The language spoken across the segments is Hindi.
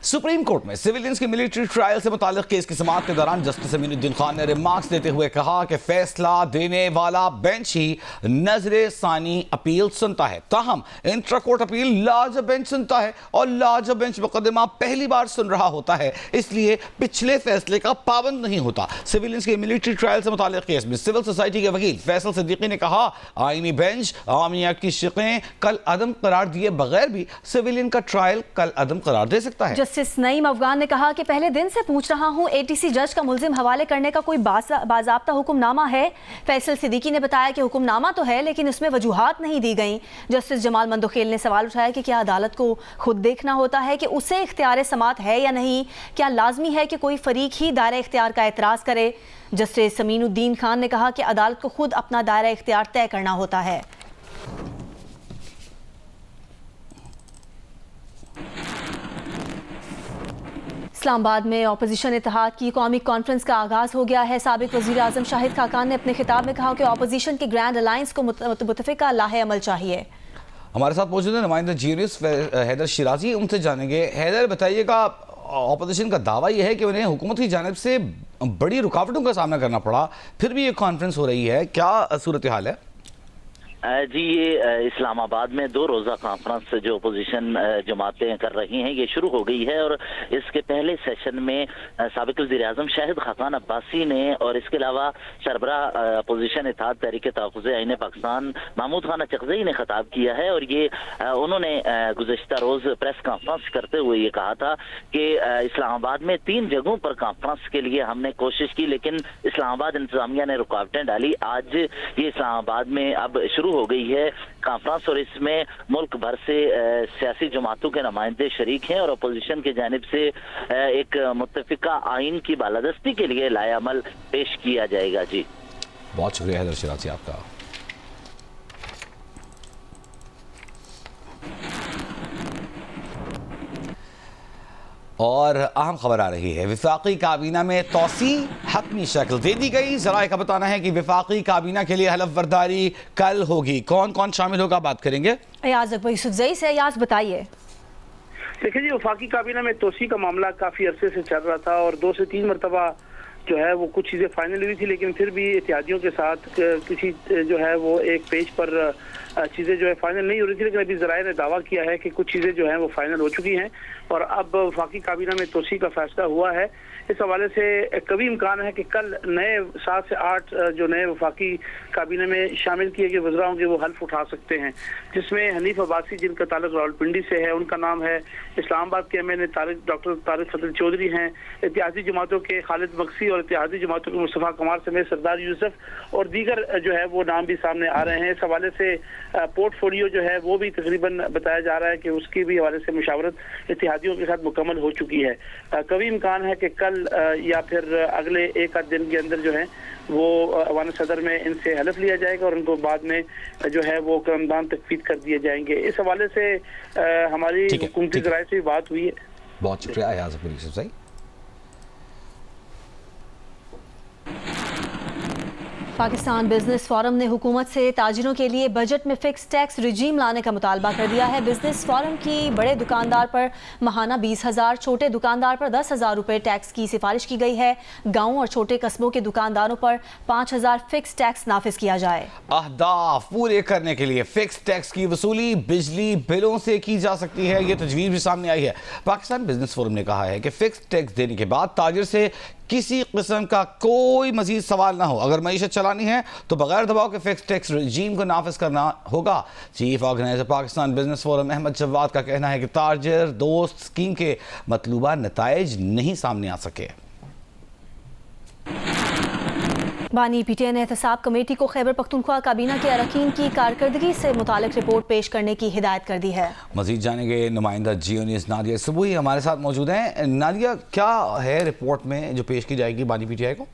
सुप्रीम कोर्ट में सिविलियंस के मिलिट्री ट्रायल से मुताल्लिक केस की समाअत के दौरान जस्टिस अमीनुद्दीन खान ने रिमार्क्स देते हुए कहा कि फैसला देने वाला बेंच ही नजरे सानी अपील सुनता है। ताहम intra court appeal larger bench सुनता है और लार्जर बेंच मुकदमा पहली बार सुन रहा होता है, इसलिए पिछले फैसले का पाबंद नहीं होता। सिविलियंस के मिलिट्री ट्रायल से मुताल्लिक केस में सिविल सोसाइटी के वकील फैसल सिद्दीकी ने कहा, आईनी बेंच आर्मी एक्ट की शिकें कल अदम करार दिए बगैर भी सिविलियन का ट्रायल कल अदम करार दे सकता है। जस्टिस नईम अफगान ने कहा कि पहले दिन से पूछ रहा हूं, एटीसी जज का मुल्जिम हवाले करने का कोई बाज़ाब्ता हुक्मनामा है? फैसल सिद्दीकी ने बताया कि हुक्मनामा तो है लेकिन उसमें वजूहात नहीं दी गई। जस्टिस जमाल मंदोखेल ने सवाल उठाया कि क्या अदालत को खुद देखना होता है कि उसे इख्तियार समात है या नहीं? क्या लाजमी है कि कोई फरीक ही दायरा इख्तियार का एतराज़ करे? जस्टिस अमीनुद्दीन खान ने कहा कि अदालत को खुद अपना दायरा इख्तियार तय करना होता है। इस्लामाबाद में अपोजिशन इत्तेहाद की कौमी कॉन्फ्रेंस का आगाज़ हो गया है। साबिक वज़ीर आज़म शाहिद खाकान ने अपने खिताब में कहा कि अपोजिशन के ग्रैंड अलायंस को मुतफ़िका लाहे अमल चाहिए। हमारे साथ मौजूद है नुमाइंदा जीनियस हैदर शिराजी, उनसे जानेंगे। हैदर, बताइएगा, अपोजिशन का दावा यह है कि उन्हें हुकूमत की जानिब से बड़ी रुकावटों का सामना करना पड़ा, फिर भी ये कॉन्फ्रेंस हो रही है, क्या सूरत हाल है? जी, ये इस्लामाबाद में 2 रोज़ा कॉन्फ्रेंस जो अपोजिशन जमातें कर रही हैं ये शुरू हो गई है और इसके पहले सेशन में साबिक वज़ीर आज़म शाहिद खाकान अब्बासी ने और इसके अलावा सरबरा अपोजिशन इत्तेहाद तहरीक तहफ़्फ़ुज़ आईन पाकिस्तान महमूद खान चकज़ई ने खिताब किया है और ये उन्होंने गुज़श्ता रोज़ प्रेस कॉन्फ्रेंस करते हुए ये कहा था कि इस्लामाबाद में 3 जगहों पर कॉन्फ्रेंस के लिए हमने कोशिश की लेकिन इस्लामाबाद इंतज़ामिया ने रुकावटें डाली। आज ये इस्लामाबाद में अब शुरू हो गई है कॉन्फ्रेंस और इसमें मुल्क भर से सियासी जमातों के नुमाइंदे शरीक हैं और अपोजिशन की जानिब से एक मुत्तफिका आइन की बालादस्ती के लिए लाए अमल पेश किया जाएगा। जी, बहुत शुक्रिया हैदर शिराजी आपका। और अहम खबर आ रही है, विफाकी काबीना में तोसी हतमी शक्ल दे दी गई। ज़राए का बताना है कि विफाकी काबीना के लिए हलफ बर्दारी कल होगी। कौन कौन शामिल होगा, बात करेंगे अयाज अकबर यूसुफजई से। अयाज, बताइए। देखिए जी, वफाकी काबीना में तोसी का मामला काफ़ी अरसे से चल रहा था और 2 से 3 मरतबा जो है वो कुछ चीज़ें फाइनल हुई थी, लेकिन फिर भी इत्तेहादियों के साथ किसी जो है वो एक पेज पर चीज़ें जो है फाइनल नहीं हो रही थी। लेकिन अभी ज़राए ने दावा किया है कि कुछ चीज़ें जो हैं वो फाइनल हो चुकी हैं और अब वफाकी काबीना में तोसी का फैसला हुआ है। इस हवाले से कभी इम्कान है कि कल नए 7 से 8 जो नए वफाकी काबीने में शामिल किए गए वज़रा होंगे वो हल्फ उठा सकते हैं, जिसमें हनीफ अब्बासी जिनका ताल्लुक रावलपिंडी से है उनका नाम है, इस्लामाबाद के एमएनए डॉक्टर तारिक फजल चौधरी हैं, इत्तेहादी जमातों के खालिद मक्सी और इत्तेहादी जमातों के मुस्तफ़ा कमार समेत सरदार यूसुफ और दीगर जो है वो नाम भी सामने आ रहे हैं। इस हवाले से पोर्टफोलियो जो है वो भी तकरीबन बताया जा रहा है कि उसकी भी हवाले से मुशावरत इत्तेहादियों के साथ मुकम्मल हो चुकी है। कभी इम्कान है कि कल या फिर अगले 1 आध दिन के अंदर जो है वो अवान सदर में इनसे हलफ लिया जाएगा और उनको बाद में जो है वो कलमदान तकफीद कर दिए जाएंगे। इस हवाले से हमारी हुकूमती ज़राए से भी बात हुई है। बहुत शुक्रिया अयाज अकबर यूसुफजई। पाकिस्तान बिजनेस फोरम ने हुकूमत से ताजिरों के लिए बजट में फिक्स टैक्स रिजीम लाने का मुतालबा कर दिया है। बिजनेस फोरम की बड़े दुकानदार पर माहाना 20,000, छोटे दुकानदार पर 10,000 रुपये टैक्स की सिफारिश की गई है। गाँव और छोटे कस्बों के दुकानदारों पर 5,000 फिक्स टैक्स नाफिज किया जाए। अहदाफ पूरे करने के लिए फिक्स टैक्स की वसूली बिजली बिलों से की जा सकती है, ये तजवीज़ भी सामने आई है। पाकिस्तान बिजनेस फोरम ने कहा है कि फिक्स टैक्स देने के बाद ताजिर से किसी किस्म का कोई मजीद सवाल ना हो। अगर मईशत चलानी है तो बगैर दबाव के फिक्स टैक्स रजीम को नाफिज करना होगा। Chief organiser Pakistan business forum Ahmad Jawad का कहना है कि ताजिर दोस्त स्कीम के मतलूबा नताइज नहीं सामने आ सके। बानी पीटीआई ने एहतसाब कमेटी को खैबर पख्तूनख्वा काबीना के अरकान की कारकर्दगी से मुतालिक रिपोर्ट पेश करने की हिदायत कर दी है। मजीद जानेंगे नुमाइंदा जियोनिस नादिया सुबुही हमारे साथ मौजूद हैं। नादिया, क्या है रिपोर्ट में जो पेश की जाएगी बानी पीटीआई को?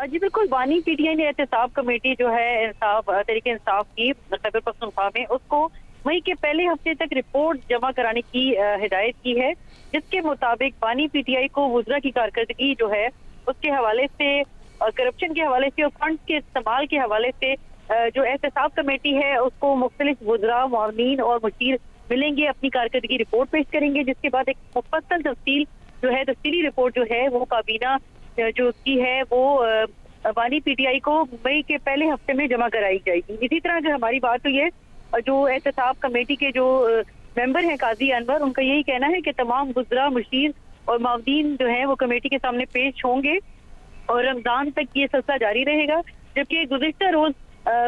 जी बिल्कुल, बानी पीटीआई ने एहतसाब कमेटी जो है तहरीक इंसाफ की खैबर पख्तूनख्वा में उसको मई के पहले हफ्ते तक रिपोर्ट जमा कराने की हिदायत की है, जिसके मुताबिक बानी पीटीआई को वुज़रा की कारकर्दगी जो है उसके हवाले से, करप्शन के हवाले से और फंड के इस्तेमाल के हवाले से जो एहतसाब कमेटी है उसको मुख्तलिफ वुज़रा, मुआवनीन और मुशीर मिलेंगे, अपनी कारकर्दगी रिपोर्ट पेश करेंगे, जिसके बाद एक मुफस्सल तफसीली रिपोर्ट जो है वो काबीना जो उसकी है वो बानी पीटीआई को मई के पहले हफ्ते में जमा कराई जाएगी। इसी तरह अगर हमारी बात हुई है, जो एहतसाब कमेटी के जो मेंबर हैं काजी अनवर, उनका यही कहना है कि तमाम गुजरा, मुशीर और मावदीन जो है वो कमेटी के सामने पेश होंगे और रमजान तक ये सिलसिला जारी रहेगा। जबकि गुज़िश्ता रोज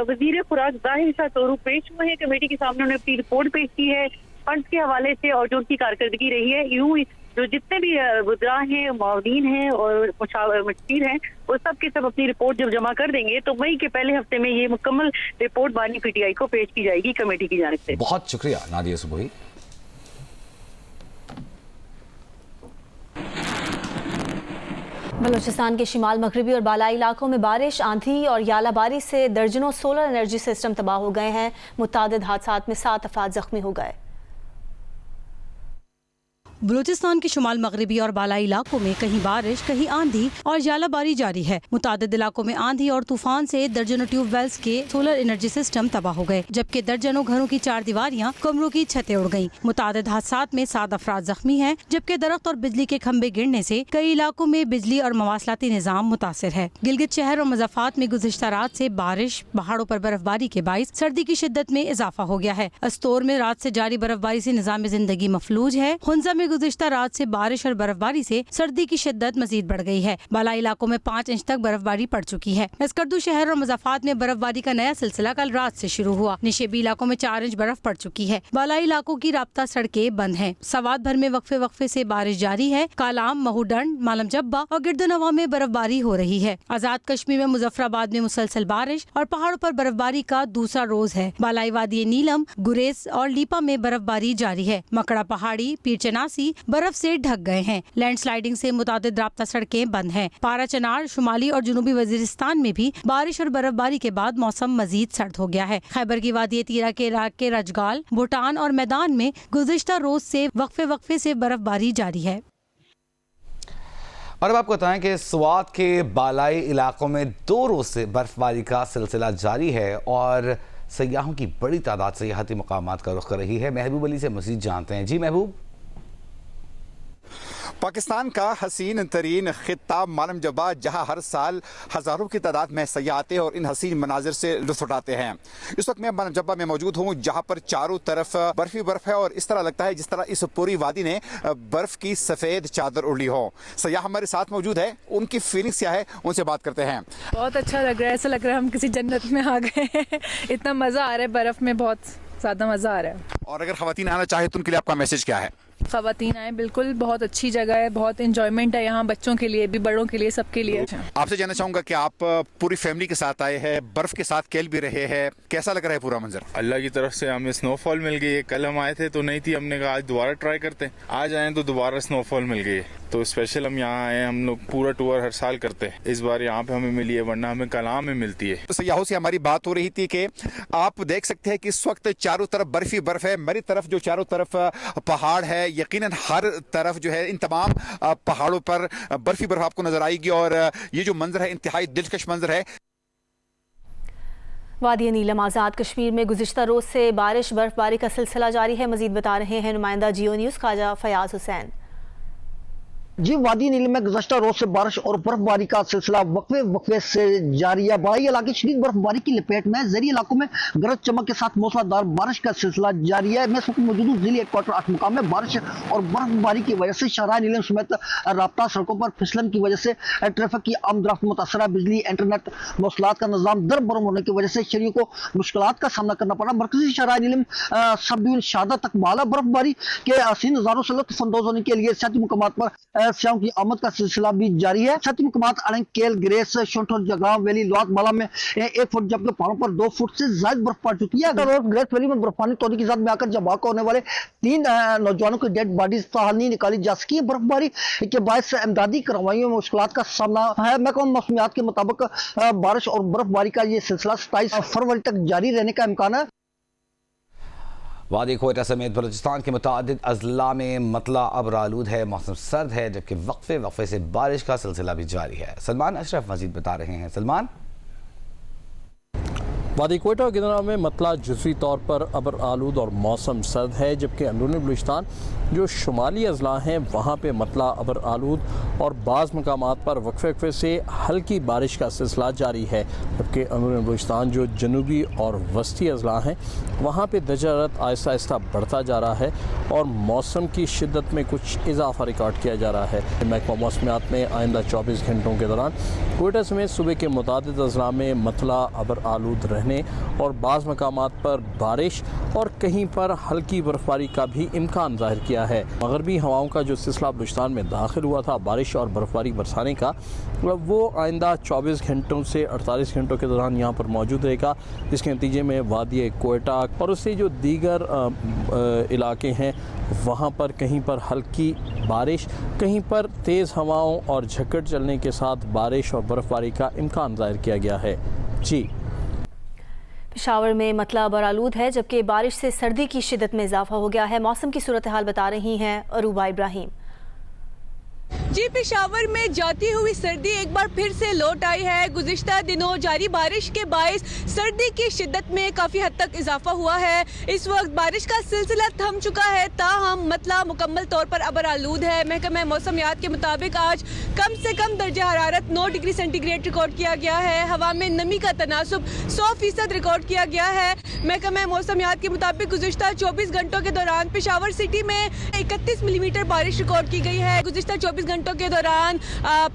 वजीर खुराक ज़ाहिर शाह तोरू पेश हुए हैं कमेटी के सामने, उन्होंने अपनी रिपोर्ट पेश की है फंड्स के हवाले से और जो उनकी कारकर्दगी रही है। यूं जो जितने भी गुजरा हैं, मावदीन हैं और मुशीर हैं, वो सब के सब अपनी रिपोर्ट जब जमा कर देंगे तो मई के पहले हफ्ते में ये मुकम्मल रिपोर्ट बानी पीटीआई को पेश की जाएगी कमेटी की जानिब से। बहुत शुक्रिया नादिया सुबोही। बलूचिस्तान के शिमाल मगरबी और बालाई इलाकों में बारिश, आंधी और यालाबारी से दर्जनों सोलर एनर्जी सिस्टम तबाह हो गए हैं। मुतादिद हादसात में 7 अफराद जख्मी हो गए। बलूचिस्तान के शुमाल मगरबी और बालाई इलाकों में कहीं बारिश, कहीं आंधी और यालाबारी जारी है। मुतादिद इलाकों में आंधी और तूफान से दर्जनों ट्यूबवेल्स के सोलर एनर्जी सिस्टम तबाह हो गए, जबकि दर्जनों घरों की 4 दीवारियां, कमरों की छतें उड़ गईं। मुतादिद हादसात में 7 अफराद जख्मी हैं, जबकि दरख्त और बिजली के खंभे गिरने से कई इलाकों में बिजली और मवासलाती निजाम मुतासिर है। गिलगित शहर और मुज़फ्फरात में गुज़िश्ता रात से बारिश, पहाड़ों पर बर्फबारी के बाइस सर्दी की शिद्दत में इजाफा हो गया है। अस्तोर में रात से जारी बर्फबारी से निजाम जिंदगी मफलूज है। हुंजा में गुज़िश्ता रात से बारिश और बर्फबारी से सर्दी की शिद्दत मजीद बढ़ गई है। बालाई इलाकों में 5 इंच तक बर्फबारी पड़ चुकी है। अस्करदू शहर और मुज़फ्फरात में बर्फबारी का नया सिलसिला कल रात से शुरू हुआ। निशेबी इलाकों में 4 इंच बर्फ पड़ चुकी है। बालाई इलाकों की राब्ता सड़कें बंद हैं। सवात भर में वक्फे वक्फे से बारिश जारी है। कालाम, महूडंड, मालम जब्बा और गिरदनवा में बर्फबारी हो रही है। आजाद कश्मीर में मुजफ्फराबाद में मुसलसल बारिश और पहाड़ों पर बर्फबारी का दूसरा रोज है। बालाई वादी नीलम, गुरेज और लीपा में बर्फबारी जारी है। मकड़ा पहाड़ी, पीरचनासी बर्फ से ढक गए हैं। लैंडस्लाइडिंग से मुतादिद राब्ता सड़कें बंद हैं। पारा चनार, शुमाली और जुनूबी वजीरिस्तान में भी बारिश और बर्फबारी के बाद मौसम मजीद सर्द हो गया है। खैबर की वादी तीरा के इलाके के रजगाल, भूटान और मैदान में गुज़िश्ता रोज से वक्फे वक्फे से बर्फबारी जारी है। और अब आपको बताएं कि स्वात के बालाई इलाकों में 2 रोज से बर्फबारी का सिलसिला जारी है और सयाहों की बड़ी तादाद सयाहती मकामात का रुख कर रही है। महबूब अली से मजीद जानते हैं। जी महबूब। पाकिस्तान का हसीन तरीन खित्ता मालम जब्बा, जहाँ हर साल हज़ारों की तादाद में सयाह आते हैं और इन हसीन मनाजिर से लुत्फ़ उठाते हैं। इस वक्त मैं मालम जब्बा में मौजूद हूँ, जहाँ पर चारों तरफ बर्फ ही बर्फ है और इस तरह लगता है जिस तरह इस पूरी वादी ने बर्फ की सफ़ेद चादर उड़ ली हो। सयाह हमारे साथ मौजूद है, उनकी फीलिंग्स क्या है उनसे बात करते हैं। बहुत अच्छा लग रहा है, ऐसा लग रहा है हम किसी जन्नत में आ गए हैं। इतना मज़ा आ रहा है, बर्फ़ में बहुत ज़्यादा मज़ा आ रहा है। और अगर ख़वातीन आना चाहे तो उनके लिए आपका मैसेज क्या है? ख़वातीन आए, बिल्कुल बहुत अच्छी जगह है, बहुत इंजॉयमेंट है यहाँ, बच्चों के लिए भी, बड़ों के लिए, सबके लिए। आपसे जानना चाहूँगा कि आप पूरी फैमिली के साथ आए हैं, बर्फ़ के साथ खेल भी रहे हैं, कैसा लग रहा है पूरा मंजर? अल्लाह की तरफ से हमें स्नोफॉल मिल गई है। कल हम आए थे तो नहीं थी, हमने कहा आज दोबारा ट्राई करते हैं। आज आए तो दोबारा स्नोफॉल मिल गई है, तो स्पेशल हम यहाँ आए। हम लोग पूरा टूर हर साल करते हैं, इस बार यहाँ पे हमें मिली है, वरना हमें कलाम में मिलती है। तो सयाहों से हमारी बात हो रही थी कि आप देख सकते हैं कि इस वक्त चारों तरफ बर्फ ही बर्फ है। मेरी तरफ जो चारों तरफ पहाड़ है, यकीनन हर तरफ जो है इन तमाम पहाड़ों पर बर्फ ही बर्फ आपको नजर आएगी और ये जो मंजर है इंतहाई दिलकश मंजर है। वादी नीलम आज़ाद कश्मीर में गुज़िश्ता रोज से बारिश बर्फबारी का सिलसिला जारी है। मजीद बता रहे हैं नुमाइंदा जियो न्यूज़ ख्वाजा फयाज हुसैन। जी, वादी नीलम में गुज़श्ता रोज से बारिश और बर्फबारी का सिलसिला वक्फे वक्फे से जारी है। बालाई इलाके शदीद बर्फबारी की लपेट में, ज़रिए इलाकों में गरज चमक के साथ मूसलाधार बारिश का सिलसिला जारी है। मैं इस वक्त मौजूद हूँ ज़िले हेडक्वार्टर 8 मुकाम में। बारिश और बर्फबारी की वजह से शहरा नीलम समेत राब्ता सड़कों पर फिसलन की वजह से ट्रैफिक की आमदरफ्त मुतासर है। बिजली, इंटरनेट, मौसलात का निज़ाम दर बरम होने की वजह से शहरियों को मुश्किलात का सामना करना पड़ा। मरकजी शहरा नीलम सब डिवीजन शहादत तक बाला बर्फबारी के हसीन नज़ारों से लुत्फ़ अंदोज़ होने के लिए सियाती मुकामात पर सियाहों की आमद का सिलसिला भी जारी है। सियाती मुकामात अलंग, केल, ग्रेस, शोंठोर, जगाम वैली, लौत बाला में 1 फुट, जबकि पहाड़ों पर 2 फुट से ज्यादा बर्फ पड़ चुकी है। ग्रेस वैली में बर्फानी तोड़ी की ज़द में आकर जब होने वाले 3 नौजवानों की डेड बॉडीज नहीं निकाली जा सकी। बर्फबारी के बायस इमदादी कार्रवाइयों में मुश्किलात का सामना है। महकमा मौसमियात के मुताबिक बारिश और बर्फबारी का ये सिलसिला 27 फरवरी तक जारी रहने का इम्कान है। वादी कोयटा समेत बलूचिस्तान के मुतादिद अजला में मतला अब्र आलूद है, मौसम सर्द है, जबकि वक्फे वक्फे से बारिश का सिलसिला भी जारी है। सलमान अशरफ मजीद बता रहे हैं। सलमान। वादी कोयटा के दौरान में मतला जुज़वी तौर पर अबर आलूद और मौसम सर्द है, जबकि अंदरूनी बलूचिस्तान जो शुमाली अजला हैं वहाँ पे मतला अबर आलूद और बाज़ मकामात पर वक्फे वक्फे से हल्की बारिश का सिलसिला जारी है, जबकि अंदरूनी बलूचिस्तान जो जनूबी और वस्ती अजला हैं वहाँ पे दर्जा हरारत आहिस्ता आहिस्ता बढ़ता जा रहा है और मौसम की शिद्दत में कुछ इजाफा रिकॉर्ड किया जा रहा है। महकमा मौसमियात ने आइंदा 24 घंटों के दौरान कोयटा समेत सूबे के मुतादिद अजला में मतला अबर आलूद रहने और बाज़ मकामात पर बारिश और कहीं पर हल्की बर्फबारी का भी इम्कान जाहिर किया है। मगरबी हवाओं का जो सिलसिला बलूचिस्तान में दाखिल हुआ था बारिश और बर्फबारी बरसाने का, वो आइंदा 24 घंटों से 48 घंटों के दौरान यहाँ पर मौजूद रहेगा, जिसके नतीजे में वादी कोयटा और उससे जो दीगर इलाके हैं वहाँ पर कहीं पर हल्की बारिश, कहीं पर तेज़ हवाओं और झक्कड़ चलने के साथ बारिश और बर्फबारी का इम्कान जाहिर किया गया है। जी, पेशावर में मतला अबर आलूद है, जबकि बारिश से सर्दी की शिद्दत में इजाफा हो गया है। मौसम की सूरत हाल बता रही हैं अरूबा इब्राहिम। जी, पेशावर में जाती हुई सर्दी एक बार फिर से लौट आई है। गुज़िश्ता दिनों जारी बारिश के बायस सर्दी की शिद्दत में काफ़ी हद तक इजाफा हुआ है। इस वक्त बारिश का सिलसिला थम चुका है, ताहम मतला मुकम्मल तौर पर अबर आलूद है। महकमा मौसमियात के मुताबिक आज कम से कम दर्जा हरारत 9 डिग्री सेंटीग्रेड रिकॉर्ड किया गया है। हवा में नमी का तनासुब 100% रिकॉर्ड किया गया है। महकमा मौसमियात के मुताबिक गुज़िश्ता 24 घंटों के दौरान पेशावर सिटी में 31 मिलीमीटर बारिश रिकॉर्ड की गई है। गुज़िश्ता 24 घंटों के दौरान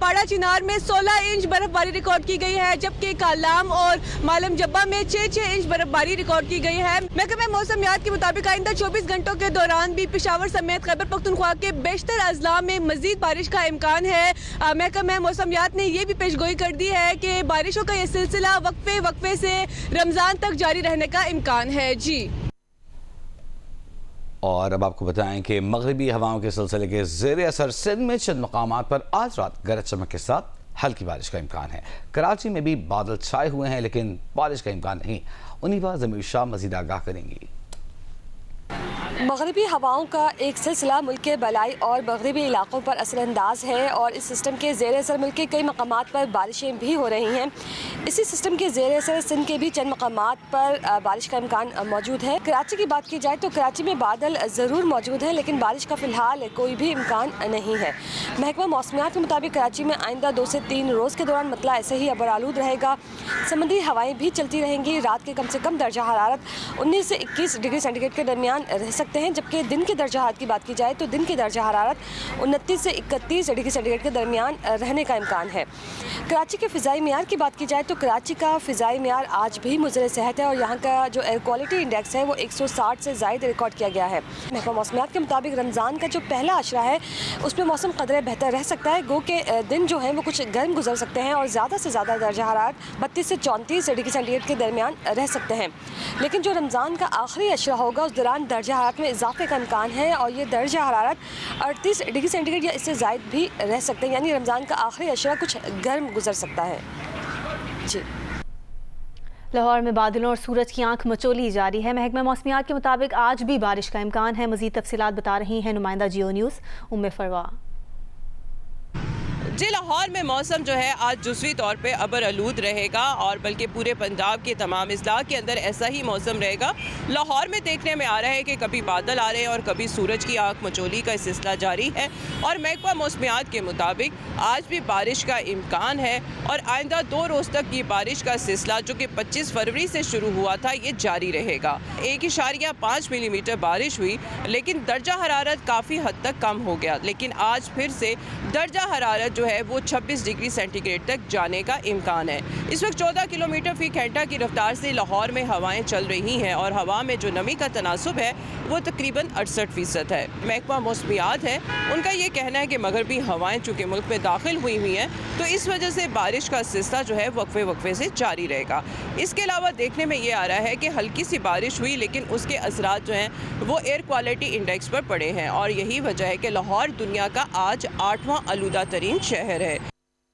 पाड़ा चिनार में 16 इंच बर्फबारी रिकॉर्ड की गई है, जबकि कालाम और मालम जब्बा में 6 इंच बर्फबारी रिकॉर्ड की गई है। महकमा मौसमियात के मुताबिक आइंदा 24 घंटों के दौरान भी पेशावर समेत खैबर पख्तूनख्वा के बेशतर अजला में मजीद बारिश का इम्कान है। महकमा मौसमियात ने यह भी पेशगोई कर दी है कि बारिशों का यह सिलसिला वक्फे वक्फे से रमज़ान तक जारी रहने का इम्कान है। जी, और अब आपको बताएं कि मगरबी हवाओं के सिलसिले के ज़ेर असर सिंध में चंद मकामात पर आज रात गरज चमक के साथ हल्की बारिश का इम्कान है। कराची में भी बादल छाए हुए हैं, लेकिन बारिश का इम्कान नहीं। उन्हीं पर ज़मीर शाह मज़ीद आगाह करेंगी। मगरबी हवाओं का एक सिलसिला मुल्क के बलाई और मगरबी इलाकों पर असरअंदाज है और इस सिस्टम के ज़ेर असर मुल्क के कई मकामात पर बारिशें भी हो रही हैं। इसी सिस्टम के ज़ेर असर सिंध के भी चंद मकामात पर बारिश का इम्कान मौजूद है। कराची की बात की जाए तो कराची में बादल ज़रूर मौजूद हैं, लेकिन बारिश का फ़िलहाल कोई भी इम्कान नहीं है। महकमा मौसमियात के मुताबिक कराची में आइंदा 2 से 3 रोज़ के दौरान मतला ऐसे ही अबर आलूद रहेगा। समुद्री हवाएँ भी चलती रहेंगी। रात के कम से कम दर्जा हरारत 19 से 21 डिग्री सेंटीग्रेड के दरमियान रह सकते हैं, जबकि दिन के दर्जा हरारत की बात की जाए तो दिन की दर्जा हरारत 29 से 31 डिग्री सेंटीग्रेड के दरमियान रहने का इम्कान है। कराची के फ़िज़ाई मियार की बात की जाए तो कराची का फ़िज़ाई मियार आज भी मुज़र सेहत है और यहाँ का जो एयर क्वालिटी इंडेक्स है वो 160 से ज़ायद रिकॉर्ड किया गया है। महकमा मौसमियात के मुताबिक रमज़ान का जो पहला अशरा है उसमें मौसम कदरे बेहतर रह सकता है। गो के दिन जो है वो कुछ गर्म गुजर सकते हैं और ज़्यादा से ज़्यादा दर्जा हरारत 32 से 34 डिग्री सेंटीग्रेड के दरमियान रह सकते हैं। लेकिन जो रमज़ान का आखिरी अशरा होगा उस दौरान दर्जा हरारत में इजाफे का इम्कान है और ये दर्जा हरारत 38 डिग्री सेंटीग्रेड या इससे ज़ायद भी रह सकते हैं, यानी रमज़ान का आखिरी अशरा कुछ गर्म गुजर सकता है। जी, लाहौर में बादलों और सूरज की आंख मचोली जारी है। महकमा मौसमियात के मुताबिक आज भी बारिश का इम्कान है। मज़ीद तफसीलात बता रही हैं नुमाइंदा जियो न्यूज़ उम्मे फरवा। जी, लाहौर में मौसम जो है आज जुज़वी तौर पे अबर आलूद रहेगा और बल्कि पूरे पंजाब के तमाम अजला के अंदर ऐसा ही मौसम रहेगा। लाहौर में देखने में आ रहा है कि कभी बादल आ रहे हैं और कभी सूरज की आंख मचोली का सिलसिला जारी है और महकमा मौसमियात के मुताबिक आज भी बारिश का इम्कान है और आइंदा 2 रोज़ तक ये बारिश का सिलसिला जो कि 25 फरवरी से शुरू हुआ था ये जारी रहेगा। 1.5 मिलीमीटर बारिश हुई, लेकिन दर्जा हरारत काफ़ी हद तक कम हो गया, लेकिन आज फिर से दर्जा हरारत जो है वो 26 डिग्री सेंटीग्रेड तक जाने का इम्कान है। इस वक्त 14 किलोमीटर फी घंटा की रफ्तार से लाहौर में हवाएं चल रही हैं और हवा में जो नमी का तनासुब है वो तकरीबन 68% है। महकमा मौसमियात है, उनका ये कहना है कि मगरबी हवाएं चूँकि मुल्क में दाखिल हुई हैं तो इस वजह से बारिश का सिलसिला जो है वक्फे वक्फे से जारी रहेगा। इसके अलावा देखने में ये आ रहा है कि हल्की सी बारिश हुई, लेकिन उसके असरात जो हैं वो एयर क्वालिटी इंडेक्स पर पड़े हैं और यही वजह है कि लाहौर दुनिया का आज 8वां आलूदा तरीन शहर है।